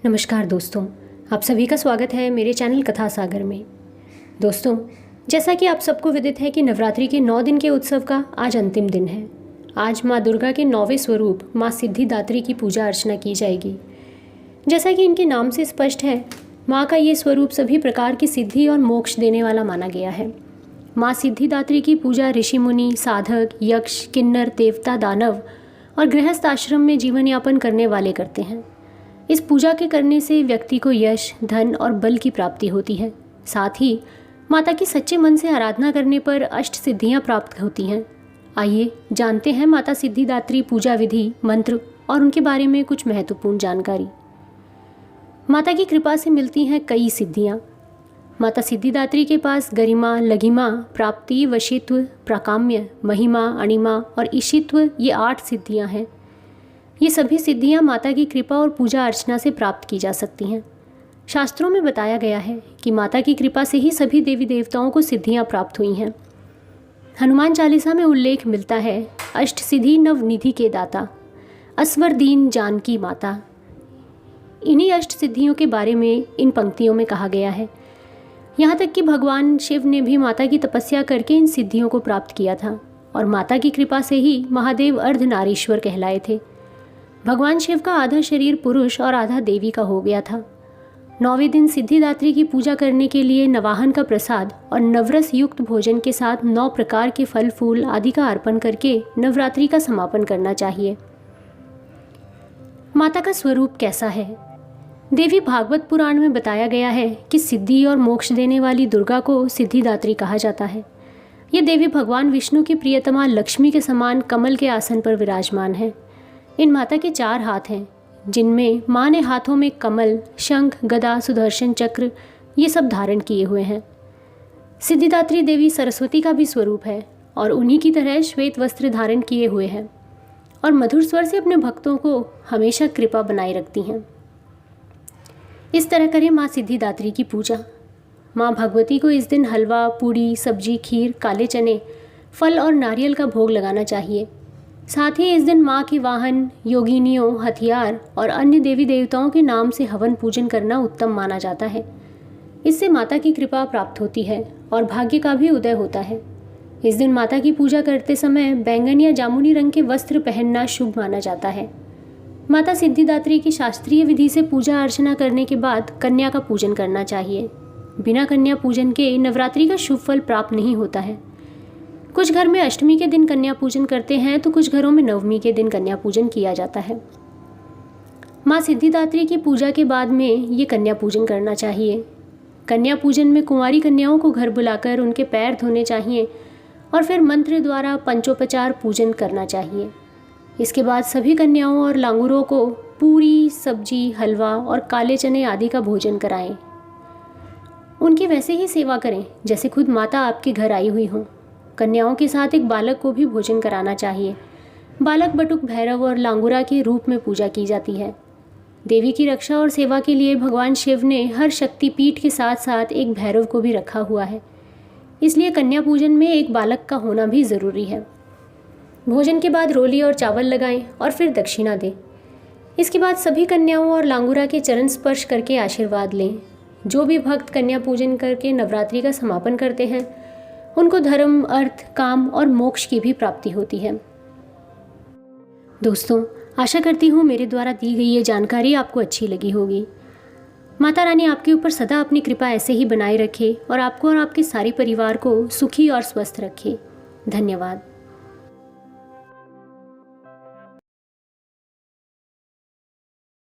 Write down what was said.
नमस्कार दोस्तों, आप सभी का स्वागत है मेरे चैनल कथा सागर में। दोस्तों, जैसा कि आप सबको विदित है कि नवरात्रि के 9 दिन के उत्सव का आज अंतिम दिन है। आज माँ दुर्गा के 9वें स्वरूप माँ सिद्धिदात्री की पूजा अर्चना की जाएगी। जैसा कि इनके नाम से स्पष्ट है, माँ का ये स्वरूप सभी प्रकार की सिद्धि और मोक्ष देने वाला माना गया है। माँ सिद्धिदात्री की पूजा ऋषि मुनि, साधक, यक्ष, किन्नर, देवता, दानव और गृहस्थ आश्रम में जीवन यापन करने वाले करते हैं। इस पूजा के करने से व्यक्ति को यश, धन और बल की प्राप्ति होती है। साथ ही माता की सच्चे मन से आराधना करने पर अष्ट सिद्धियां प्राप्त होती हैं। आइए जानते हैं माता सिद्धिदात्री पूजा विधि, मंत्र और उनके बारे में कुछ महत्वपूर्ण जानकारी। माता की कृपा से मिलती हैं कई सिद्धियां। माता सिद्धिदात्री के पास गरिमा, लघिमा, प्राप्ति, वशित्व, प्राकाम्य, महिमा, अणिमा और ईशित्व ये 8 सिद्धियां हैं। ये सभी सिद्धियां माता की कृपा और पूजा अर्चना से प्राप्त की जा सकती हैं। शास्त्रों में बताया गया है कि माता की कृपा से ही सभी देवी देवताओं को सिद्धियां प्राप्त हुई हैं। हनुमान चालीसा में उल्लेख मिलता है, अष्ट सिद्धि नव निधि के दाता, असवर दीन जानकी माता। इन्हीं अष्ट सिद्धियों के बारे में इन पंक्तियों में कहा गया है। यहाँ तक कि भगवान शिव ने भी माता की तपस्या करके इन सिद्धियों को प्राप्त किया था और माता की कृपा से ही महादेव अर्धनारीश्वर कहलाए थे। भगवान शिव का आधा शरीर पुरुष और आधा देवी का हो गया था। 9वें दिन सिद्धिदात्री की पूजा करने के लिए नवाहन का प्रसाद और नवरस युक्त भोजन के साथ 9 प्रकार के फल फूल आदि का अर्पण करके नवरात्रि का समापन करना चाहिए। माता का स्वरूप कैसा है? देवी भागवत पुराण में बताया गया है कि सिद्धि और मोक्ष देने वाली दुर्गा को सिद्धिदात्री कहा जाता है। ये देवी भगवान विष्णु की प्रियतमा लक्ष्मी के समान कमल के आसन पर विराजमान है। इन माता के 4 हाथ हैं, जिनमें माँ ने हाथों में कमल, शंख, गदा, सुदर्शन चक्र ये सब धारण किए हुए हैं। सिद्धिदात्री देवी सरस्वती का भी स्वरूप है और उन्हीं की तरह श्वेत वस्त्र धारण किए हुए हैं और मधुर स्वर से अपने भक्तों को हमेशा कृपा बनाए रखती हैं। इस तरह करें माँ सिद्धिदात्री की पूजा। माँ भगवती को इस दिन हलवा, पूड़ी, सब्जी, खीर, काले चने, फल और नारियल का भोग लगाना चाहिए। साथ ही इस दिन माँ के वाहन, योगिनियों, हथियार और अन्य देवी देवताओं के नाम से हवन पूजन करना उत्तम माना जाता है। इससे माता की कृपा प्राप्त होती है और भाग्य का भी उदय होता है। इस दिन माता की पूजा करते समय बैंगन या जामुनी रंग के वस्त्र पहनना शुभ माना जाता है। माता सिद्धिदात्री की शास्त्रीय विधि से पूजा अर्चना करने के बाद कन्या का पूजन करना चाहिए। बिना कन्या पूजन के नवरात्रि का शुभ फल प्राप्त नहीं होता है। कुछ घर में अष्टमी के दिन कन्या पूजन करते हैं तो कुछ घरों में नवमी के दिन कन्या पूजन किया जाता है। माँ सिद्धिदात्री की पूजा के बाद में ये कन्या पूजन करना चाहिए। कन्या पूजन में कुंवारी कन्याओं को घर बुलाकर उनके पैर धोने चाहिए और फिर मंत्र द्वारा पंचोपचार पूजन करना चाहिए। इसके बाद सभी कन्याओं और लांगुरों को पूरी, सब्जी, हलवा और काले चने आदि का भोजन कराएं। उनकी वैसे ही सेवा करें जैसे खुद माता आपके घर आई हुई हो। कन्याओं के साथ एक बालक को भी भोजन कराना चाहिए। बालक बटुक भैरव और लांगुरा के रूप में पूजा की जाती है। देवी की रक्षा और सेवा के लिए भगवान शिव ने हर शक्ति पीठ के साथ साथ एक भैरव को भी रखा हुआ है। इसलिए कन्या पूजन में एक बालक का होना भी ज़रूरी है। भोजन के बाद रोली और चावल लगाएं और फिर दक्षिणा दें। इसके बाद सभी कन्याओं और लांगुरा के चरण स्पर्श करके आशीर्वाद लें। जो भी भक्त कन्या पूजन करके नवरात्रि का समापन करते हैं उनको धर्म, अर्थ, काम और मोक्ष की भी प्राप्ति होती है। दोस्तों, आशा करती हूँ मेरे द्वारा दी गई ये जानकारी आपको अच्छी लगी होगी। माता रानी आपके ऊपर सदा अपनी कृपा ऐसे ही बनाए रखे और आपको और आपके सारे परिवार को सुखी और स्वस्थ रखे। धन्यवाद।